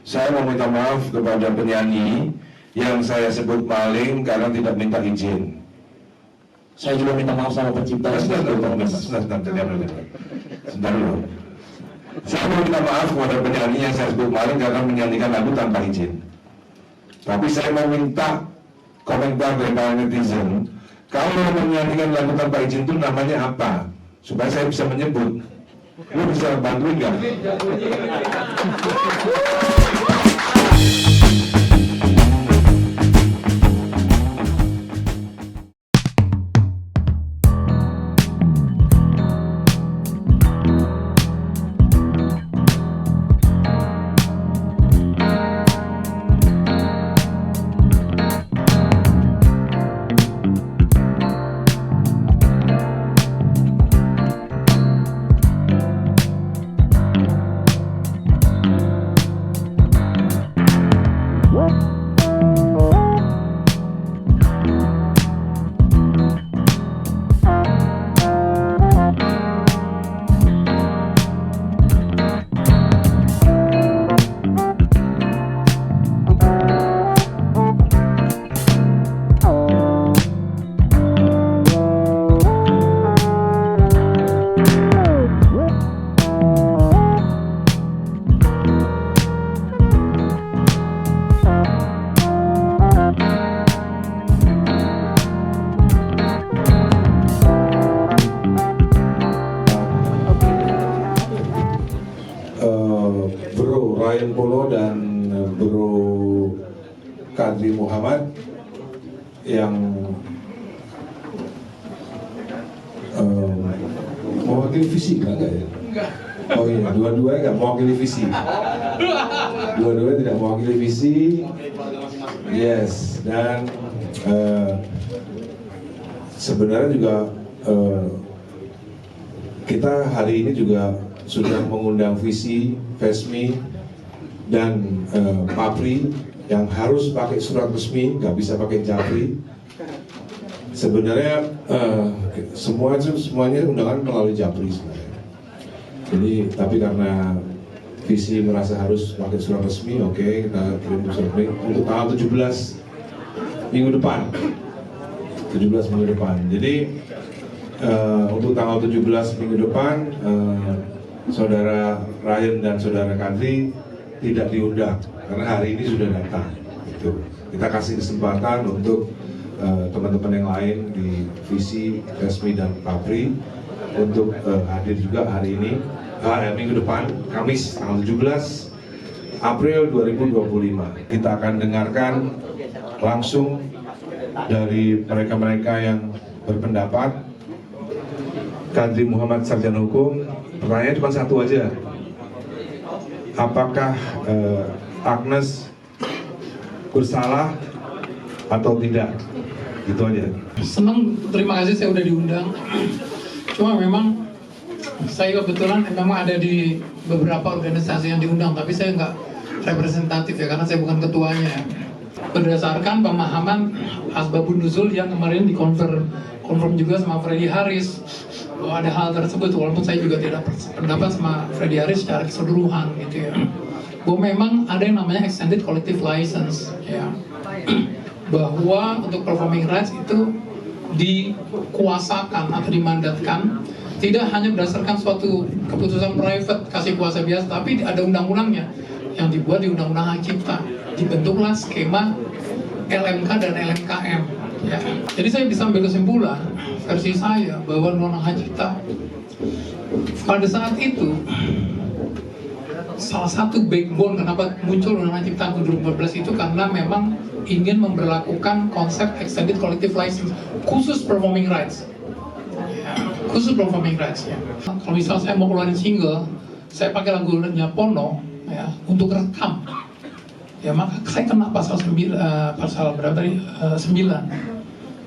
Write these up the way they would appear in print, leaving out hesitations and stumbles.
Saya mau minta maaf kepada penyanyi yang saya sebut maling karena tidak minta izin. Saya juga minta maaf sama pencipta. Sebentar dulu. Saya mau minta maaf kepada penyanyi yang saya sebut maling karena menyanyikan lagu tanpa izin. Tapi saya mau minta komentar dari para netizen, kalau menyanyikan lagu tanpa izin itu namanya apa? Supaya saya bisa menyebut. Lu bisa bantuin nggak? Bro Ryan Polo dan Bro Kadri Muhammad yang mewakili visi enggak ya? Oh iya, dua-duanya nggak mewakili visi. Dua-duanya tidak mewakili visi. Yes, dan sebenarnya juga kita hari ini juga sudah mengundang visi, Vesmi, dan Papri yang harus pakai surat resmi, nggak bisa pakai japri. Sebenarnya semuanya undangan melalui japri sebenarnya. Jadi tapi karena visi merasa harus pakai surat resmi, oke, kita kirim surat resmi untuk tanggal 17 minggu depan. 17 minggu depan. Jadi untuk tanggal 17 minggu depan Saudara Ryan dan Saudara Kadri tidak diundang karena hari ini sudah datang. Gitu. Kita kasih kesempatan untuk teman-teman yang lain di Visi, Resmi, dan Papri untuk hadir juga hari ini, minggu depan, Kamis tanggal 17 April 2025. Kita akan dengarkan langsung dari mereka-mereka yang berpendapat. Kadri Muhammad, sarjana hukum. Pertanyaan cuma satu aja. Apakah Agnes bersalah atau tidak? Gitu aja. Senang, terima kasih saya udah diundang. Cuma memang saya kebetulan memang ada di beberapa organisasi yang diundang, tapi saya nggak representatif ya karena saya bukan ketuanya. Berdasarkan pemahaman asbabun nuzul yang kemarin dikonfirm juga sama Freddy Haris bahwa ada hal tersebut, walaupun saya juga tidak pendapat sama Freddy Haris secara keseluruhan gitu ya, bahwa memang ada yang namanya extended collective license ya, bahwa untuk performing rights itu dikuasakan atau dimandatkan tidak hanya berdasarkan suatu keputusan private kasih kuasa biasa, tapi ada undang-undangnya yang dibuat di Undang-Undang Hak Cipta. Dibentuklah skema LMK dan LMKM ya. Jadi saya bisa ambil kesimpulan versi saya bahwa Undang-Undang Hak Cipta pada saat itu salah satu backbone kenapa muncul Undang-Undang Hak Cipta 2014 itu karena memang ingin memberlakukan konsep extended collective license khusus performing rights ya, khusus performing rights ya. Kalau misal saya mau keluarin single, saya pakai lagunya Pono ya untuk rekam ya, maka saya kena pasal 9, pasal berapa tadi? 9.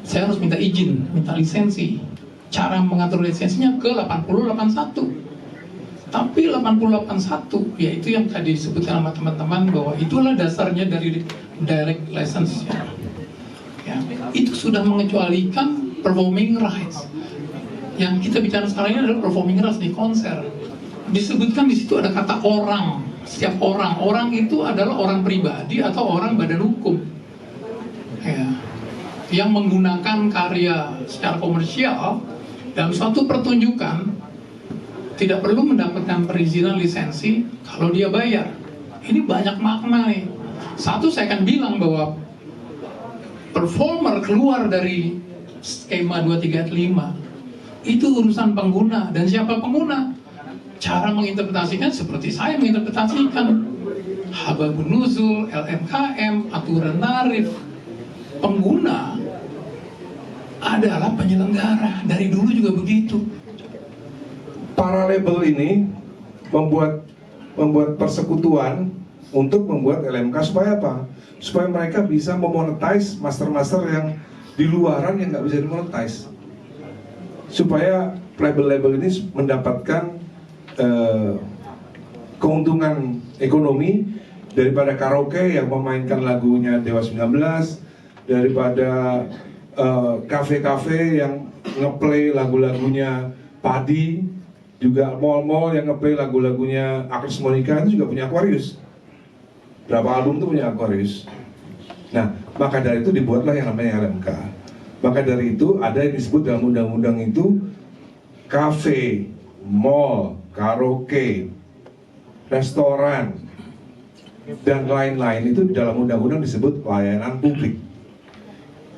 Saya harus minta izin, minta lisensi. Cara mengatur lisensinya ke 8081. Tapi 8081 yaitu yang tadi disebutkan sama teman-teman bahwa itulah dasarnya dari direct license ya. Itu sudah mengecualikan performing rights. Yang kita bicara sekarang ini adalah performing rights di konser. Disebutkan di situ ada kata orang setiap orang itu adalah orang pribadi atau orang badan hukum, ya, yang menggunakan karya secara komersial dalam suatu pertunjukan, tidak perlu mendapatkan perizinan lisensi kalau dia bayar. Ini banyak makna nih. Satu, saya akan bilang bahwa performer keluar dari skema 235 itu urusan pengguna, dan siapa pengguna? Cara menginterpretasikan seperti saya menginterpretasikan Hababun Nuzul, LMKM, aturan tarif. Pengguna adalah penyelenggara, dari dulu juga begitu. Para label ini membuat persekutuan untuk membuat LMK supaya apa? Supaya mereka bisa memonetize master-master yang di luaran yang nggak bisa dimonetize. Supaya label-label ini mendapatkan keuntungan ekonomi daripada karaoke yang memainkan lagunya Dewa 19, daripada kafe-kafe yang ngeplay lagu-lagunya Padi, juga mall-mall yang ngeplay lagu-lagunya Agnes Monica itu juga punya Aquarius. Berapa album itu punya Aquarius. Nah, maka dari itu dibuatlah yang namanya LMK. Maka dari itu ada yang disebut dalam undang-undang itu kafe, mall, karaoke, restoran, dan lain-lain itu di dalam undang-undang disebut layanan publik.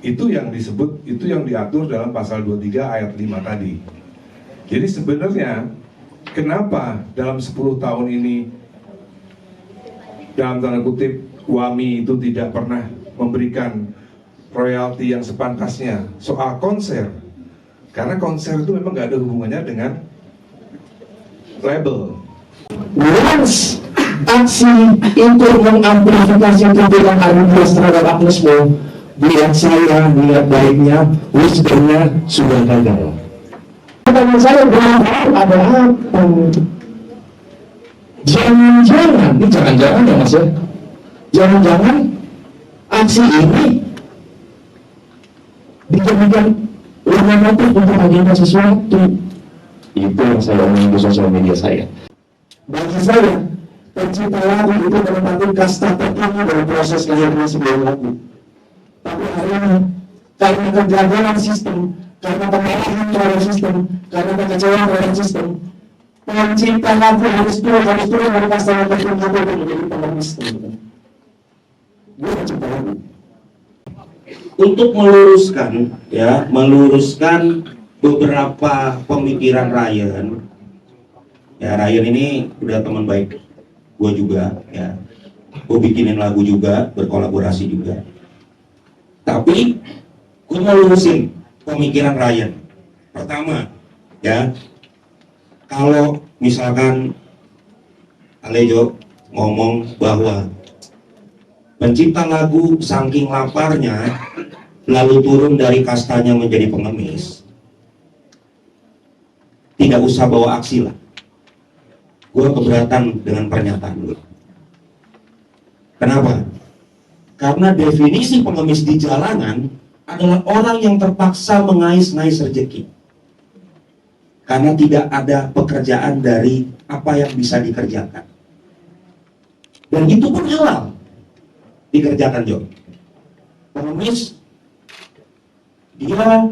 Itu yang disebut, itu yang diatur dalam pasal 23 ayat 5 tadi. Jadi sebenarnya kenapa dalam 10 tahun ini dalam tanda kutip WAMI itu tidak pernah memberikan royalti yang sepantasnya soal konser? Karena konser itu memang nggak ada hubungannya dengan label. Once aksi untuk mengamplifikasi tuntutan Arbitrius terhadap Agnes Mo, niat saya, niat baiknya, wisdomnya sudah gagal. Pertanyaan saya berapa ada apa? Jangan-jangan, ini jangan-jangan ya Mas ya, jangan-jangan aksi ini dijadikan warna motif untuk agenda sesuatu. Itu yang saya omongin di sosial media saya. Bagi saya, pencipta lagu itu menempati kasta tertinggi dalam proses lahirnya sebuah lagu. Tapi hari ini, karena kegagalan sistem, karena pemerahan terhadap sistem, karena kekecewaan terhadap sistem, pencipta lagu harus turun dari kasta tertinggi itu menjadi pengemis. Gue pencipta lagu. Untuk meluruskan beberapa pemikiran Ryan. Ya, Ryan ini udah teman baik gue juga, ya. Gue bikinin lagu juga, berkolaborasi juga. Tapi gue mau lurusin pemikiran Ryan. Pertama, ya, kalau misalkan Alejo ngomong bahwa pencipta lagu saking laparnya lalu turun dari kastanya menjadi pengemis, tidak usah bawa aksi lah. Gue keberatan dengan pernyataan lu. Kenapa? Karena definisi pengemis di jalanan adalah orang yang terpaksa mengais-ngais rezeki. Karena tidak ada pekerjaan dari apa yang bisa dikerjakan. Dan itu pun halal dikerjakan, Jo. Pengemis, dia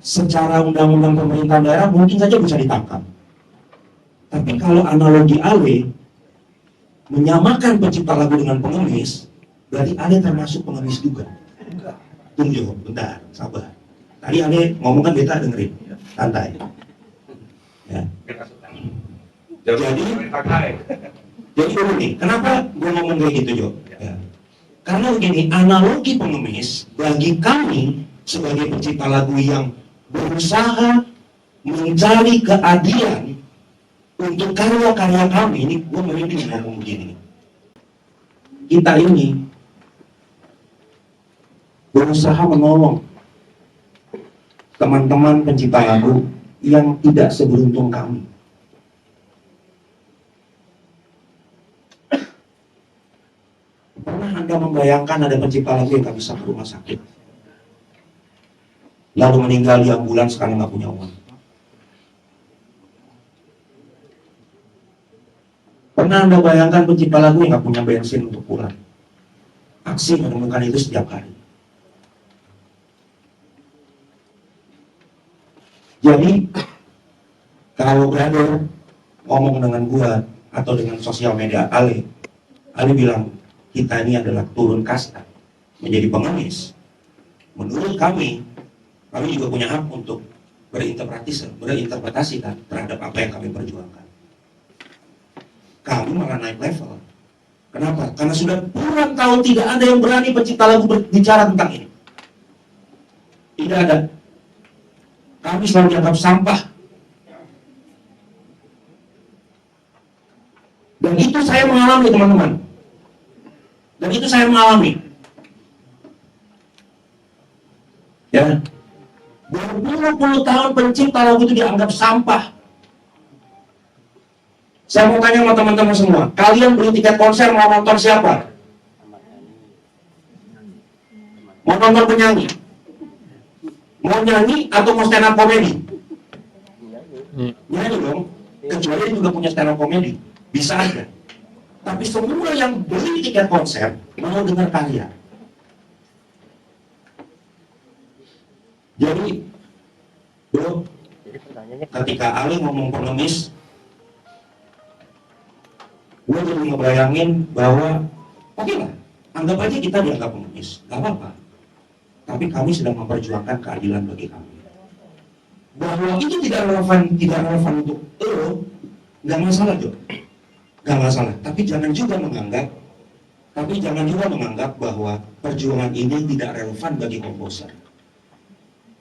secara undang-undang pemerintah daerah mungkin saja bisa ditangkap. Tapi kalau analogi Ale menyamakan pencipta lagu dengan pengemis, berarti Ale termasuk pengemis juga. Tunggu, bentar, sabar. Tadi Ale ngomong kan beta dengerin, santai. Ya. Jadi begini, kenapa gue ngomong kayak gitu, Jo? Ya. Karena begini, analogi pengemis bagi kami sebagai pencipta lagu yang berusaha mencari keadilan untuk karya-karya kami, ini gue merinding ngomong begini. Kita ini berusaha menolong teman-teman pencipta lagu yang tidak seberuntung kami. Pernah Anda membayangkan ada pencipta lagu yang gak bisa ke rumah sakit, lalu meninggal di ambulans karena gak punya uang? Pernah Anda bayangkan pencipta lagu yang nggak punya bensin untuk pulang? Aksi menemukan itu setiap hari. Jadi, kalau brother ngomong dengan gua atau dengan sosial media Ale bilang kita ini adalah turun kasta menjadi pengemis. Menurut kami juga punya hak untuk berinterpretasi kan terhadap apa yang kami perjuangkan. Kami malah naik level. Kenapa? Karena sudah puluhan tahun tidak ada yang berani pencipta lagu berbicara tentang ini. Tidak ada. Kami selalu dianggap sampah. Dan itu saya mengalami, teman-teman. Dan itu saya mengalami. Ya. Berpuluh-puluh tahun pencipta lagu itu dianggap sampah. Saya mau tanya sama teman-teman semua, kalian beli tiket konser mau nonton siapa? Mau nonton penyanyi? Mau nyanyi atau mau stand up comedy? Nyanyi dong, kecuali dia juga punya stand up comedy, bisa aja. Tapi semua yang beli tiket konser mau dengar karya. Jadi, bro, ketika Ali ngomong pengemis, gue jadi ngebayangin bahwa oke lah, anggap aja kita dianggap pengemis, gak apa-apa. Tapi kami sedang memperjuangkan keadilan bagi kami. Bahwa itu tidak relevan untuk lo, gak masalah Jo, gak masalah. Tapi jangan juga menganggap bahwa perjuangan ini tidak relevan bagi komposer.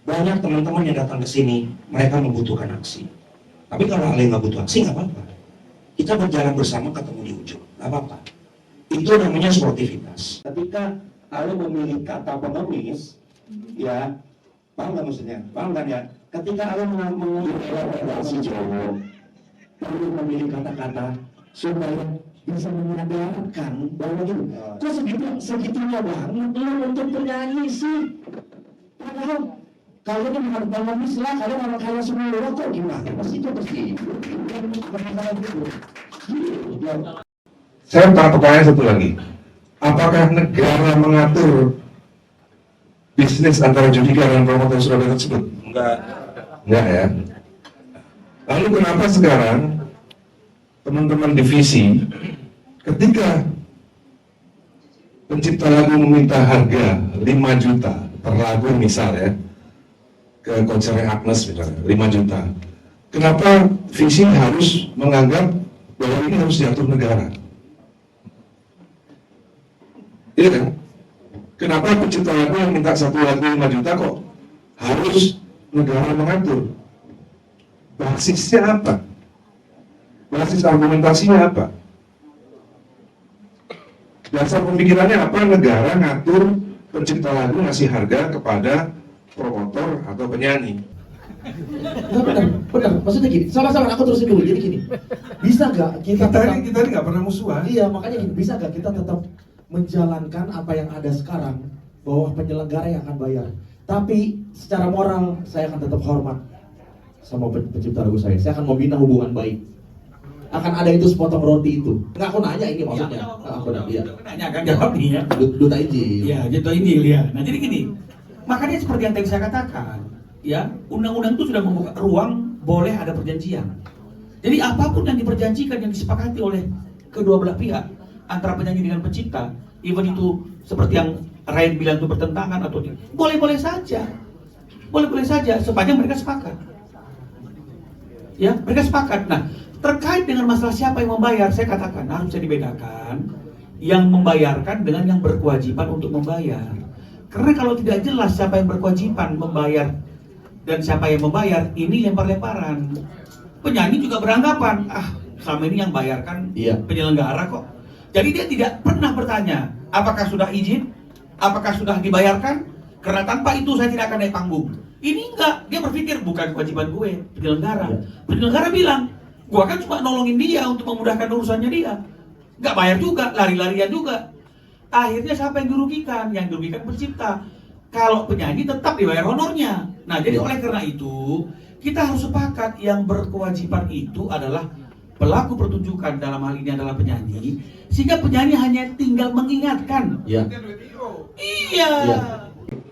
Banyak teman-teman yang datang ke sini, mereka membutuhkan aksi. Tapi kalau Ale nggak butuh aksi, nggak apa-apa. Kita berjalan bersama ketemu di ujung, nggak apa-apa. Itu namanya sportivitas. Ketika Ale memilih kata pengemis, ya, paham nggak maksudnya? Paham kan ya? Ketika Ale memilih si Jawa, perlu memilih kata-kata supaya bisa menyadarkan bahwa gitu. Kok segitunya banget lo untuk penyanyi sih? Padahal kalian yang harus pengemis lah, kalian orang kaya semua kok gimana? Pasti itu pasti. Saya pertanyaan satu lagi. Apakah negara mengatur bisnis antara Judika dan promotor Surabaya tersebut? Enggak. Enggak ya. Lalu kenapa sekarang teman-teman divisi ketika pencipta lagu meminta harga 5 juta per lagu misal ya, ke konsernya Agnes misalnya, 5 juta. Kenapa visi harus menganggap bahwa ini harus diatur negara? Iya kan? Kenapa pencipta lagu yang minta satu lagu 5 juta kok harus negara mengatur? Basisnya apa? Basis argumentasinya apa? Dasar pemikirannya apa? Negara ngatur pencipta lagu ngasih harga kepada promotor atau penyanyi. Benar. Maksudnya gini, sabar-sabar, aku terusin dulu. Jadi gini, bisa gak kita Kita ini nggak pernah musuhan. Iya, makanya gini, bisa gak kita tetap menjalankan apa yang ada sekarang, bahwa penyelenggara yang akan bayar. Tapi secara moral, saya akan tetap hormat sama pencipta lagu saya. Saya akan membina hubungan baik. Akan ada itu sepotong roti itu. Enggak, aku nanya ini maksudnya. Aku nanya kan jawab nih ya. Duta izin. Iya, Duta Injil ya. Nah jadi gini, makanya seperti yang tadi saya katakan, ya undang-undang itu sudah membuka ruang boleh ada perjanjian. Jadi apapun yang diperjanjikan, yang disepakati oleh kedua belah pihak, antara penyanyi dengan pencipta, even itu seperti yang Ryan bilang itu bertentangan atau tidak, boleh-boleh saja, sepanjang mereka sepakat. Ya, mereka sepakat. Nah, terkait dengan masalah siapa yang membayar, saya katakan harus bisa dibedakan yang membayarkan dengan yang berkewajiban untuk membayar. Karena kalau tidak jelas siapa yang berkewajiban membayar dan siapa yang membayar, ini lempar-lemparan. Penyanyi juga beranggapan, selama ini yang bayarkan penyelenggara kok. Jadi dia tidak pernah bertanya, apakah sudah izin, apakah sudah dibayarkan? Karena tanpa itu saya tidak akan naik panggung. Ini enggak, dia berpikir bukan kewajiban gue, penyelenggara. Penyelenggara bilang, gue kan cuma nolongin dia untuk memudahkan urusannya dia. Nggak bayar juga, lari-larian juga. Akhirnya siapa yang dirugikan? Yang dirugikan pencipta. Kalau penyanyi tetap dibayar honornya. Nah, jadi oleh karena itu, kita harus sepakat yang berkewajiban itu adalah pelaku pertunjukan dalam hal ini adalah penyanyi, sehingga penyanyi hanya tinggal mengingatkan. Ya. Iya. Ya.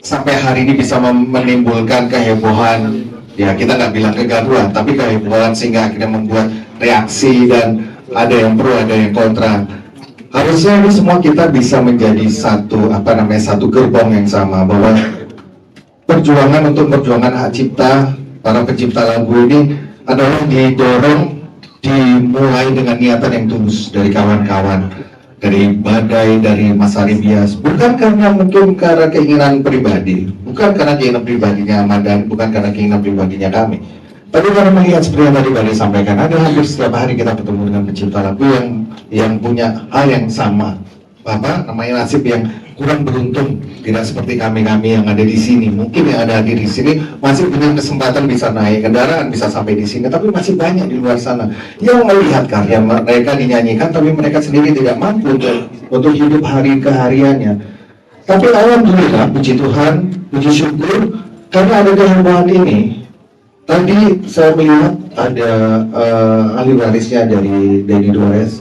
Sampai hari ini bisa menimbulkan kehebohan, ya kita nggak bilang kegaduhan, tapi kehebohan sehingga akhirnya membuat reaksi dan ada yang pro, ada yang kontra. Harusnya ini semua kita bisa menjadi satu satu gerbong yang sama, bahwa perjuangan untuk perjuangan hak cipta para pencipta lagu ini adalah dimulai dengan niatan yang tulus dari kawan-kawan, dari Badai, dari Mas Ari Bias, bukan karena mungkin karena keinginan pribadi, bukan karena keinginan pribadinya Madan, bukan karena keinginan pribadinya kami, tapi karena melihat seperti yang tadi Badai sampaikan, ada hampir setiap hari kita bertemu dengan pencipta lagu yang punya hal yang sama, namanya nasib yang kurang beruntung, tidak seperti kami yang ada di sini. Mungkin yang ada di sini masih punya kesempatan bisa naik kendaraan, bisa sampai di sini, tapi masih banyak di luar sana yang melihat karya mereka dinyanyikan, tapi mereka sendiri tidak mampu untuk hidup hari-kehariannya. Tapi alhamdulillah, puji Tuhan, puji syukur, karena ada kehebohan ini. Tadi saya melihat ada ahli warisnya dari Denny Dores,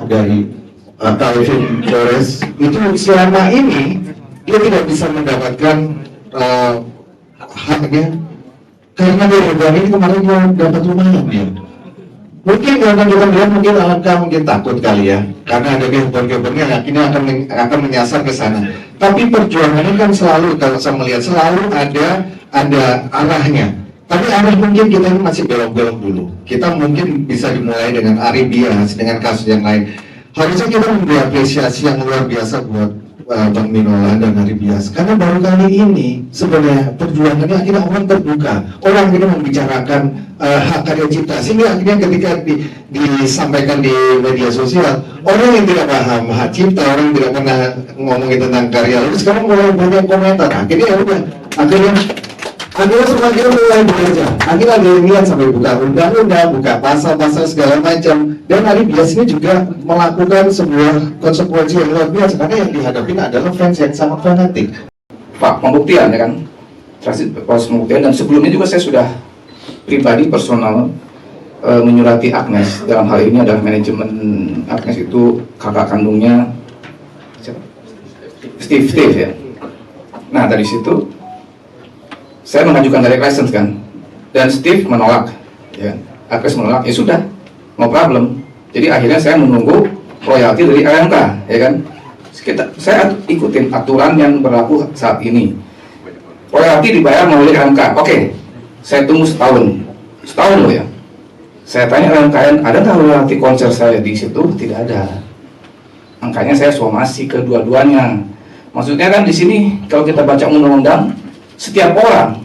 dari Calvin Flores, itu selama ini dia tidak bisa mendapatkan haknya karena kehebohan ini. Kemarin dia dapat lumayan dia. Mungkin karena kita melihat, mungkin alangkah mungkin takut kali ya, karena ada kehebohan yang akhirnya akan menyasar ke sana. Tapi perjuangannya kan selalu, kalau saya melihat, selalu ada arahnya. Tapi arah mungkin kita ini masih belok-belok dulu. Kita mungkin bisa dimulai dengan Ari Bias, dengan kasus yang lain. Harusnya kita memberi apresiasi yang luar biasa buat Bang Minola dan Ari Bias, karena baru kali ini sebenarnya perjuangannya akhirnya orang terbuka, orang akhirnya membicarakan hak karya cipta, sehingga akhirnya ketika disampaikan di media sosial, orang yang tidak paham hak cipta, orang yang tidak pernah ngomongin tentang karya, lalu sekarang mulai banyak komentar, akhirnya ya udah, akhirnya semua kita mulai belajar. Akhirnya ada yang lihat sampai buka undang-undang, buka pasal-pasal segala macam. Dan Ari Bias ini juga melakukan sebuah konsekuensi yang luar biasa, karena yang dihadapi adalah fans yang sangat fanatik. Pak, pembuktian ya kan, proses pembuktian, dan sebelumnya juga saya sudah pribadi personal menyurati Agnes. Dalam hal ini adalah manajemen Agnes, itu kakak kandungnya siapa? Steve ya. Nah dari situ saya mengajukan direct license kan, dan Steve menolak, ya, Agnes menolak, ya sudah, no problem. Jadi akhirnya saya menunggu royalti dari RMK, ya kan. Saya ikutin aturan yang berlaku saat ini. Royalti dibayar melalui RMK, oke. Saya tunggu setahun loh ya. Saya tanya RMKN, ada nggak royalti konser saya di situ? Tidak ada. Makanya saya somasi kedua-duanya. Maksudnya kan di sini kalau kita baca undang-undang, setiap orang,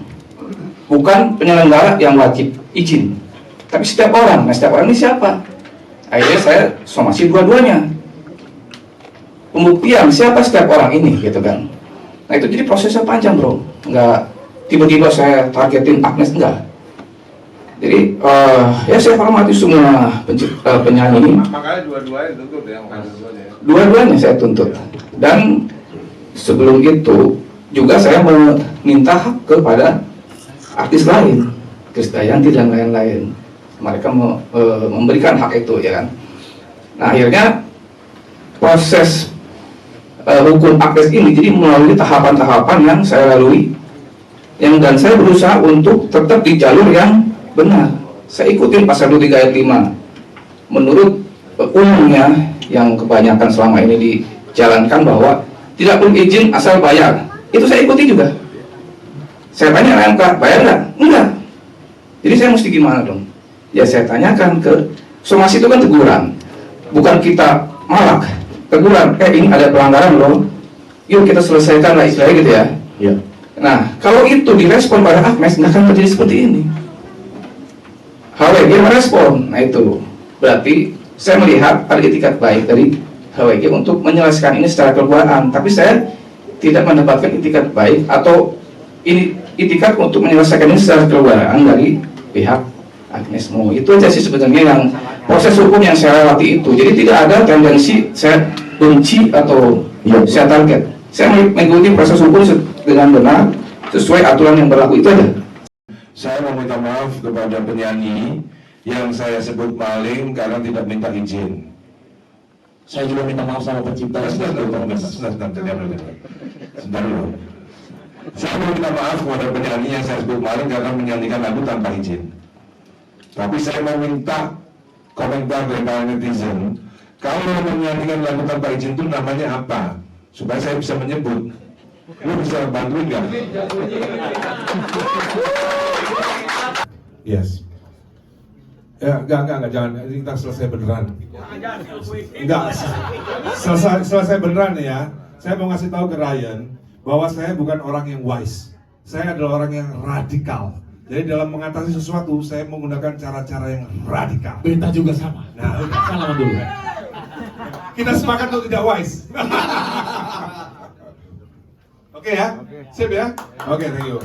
bukan penyelenggara yang wajib izin, tapi setiap orang. Nah, setiap orang ini siapa? Akhirnya saya somasi dua-duanya. Pembuktian siapa setiap orang ini, gitu kan. Nah itu jadi prosesnya panjang bro, nggak tiba-tiba saya targetin Agnes, enggak. Jadi ya saya hormati semua penyanyi. Makanya dua-duanya dituntut ya, Dua-duanya saya tuntut. Dan sebelum itu juga saya meminta hak kepada artis lain, Krisdayanti dan lain-lain. Mereka memberikan hak itu, ya kan. Nah akhirnya proses hukum Agnes ini jadi melalui tahapan-tahapan yang saya lalui, dan saya berusaha untuk tetap di jalur yang benar. Saya ikutin pasal 23 ayat 5. Menurut umumnya yang kebanyakan selama ini dijalankan bahwa tidak perlu izin asal bayar. Itu saya ikuti juga. Saya tanya RMK, bayar nggak? Enggak. Jadi saya mesti gimana dong? Ya saya tanyakan ke somasi, itu kan teguran, bukan kita malak. Teguran, ini ada pelanggaran loh, yuk kita selesaikan lah, istilahnya gitu ya. Ya. Nah kalau itu direspon pada Agnes, nggak akan terjadi seperti ini. HWG merespon, nah itu berarti saya melihat ada itikat baik dari HWG untuk menyelesaikan ini secara kekeluargaan, tapi saya tidak mendapatkan itikat baik atau ini itikat untuk menyelesaikan ini secara kekeluargaan dari pihak Agnes Mo. Itu aja sih sebenarnya yang proses hukum yang saya lewati itu. Jadi tidak ada tendensi saya benci atau saya target. Saya mengikuti proses hukum dengan benar sesuai aturan yang berlaku, itu aja. Saya mau minta maaf kepada penyanyi yang saya sebut maling karena tidak minta izin. Saya juga minta maaf sama pencipta. Sebentar dulu. Saya mau minta maaf kepada penyanyi yang saya sebut maling karena menyanyikan lagu tanpa izin. Tapi saya mau minta komentar dari para netizen. Kalau menyanyikan lagu tanpa izin itu namanya apa? Supaya saya bisa menyebut. Lu bisa bantuin nggak? Yes. Ya, enggak, jangan. Ini kita selesai beneran. Enggak, selesai beneran ya. Saya mau ngasih tahu ke Ryan bahwa saya bukan orang yang wise. Saya adalah orang yang radikal. Jadi dalam mengatasi sesuatu, saya menggunakan cara-cara yang radikal. Beta juga sama. Nah, Salaman dulu. kita sepakat untuk tidak wise. Oke ya? Sip ya? Oke, thank you.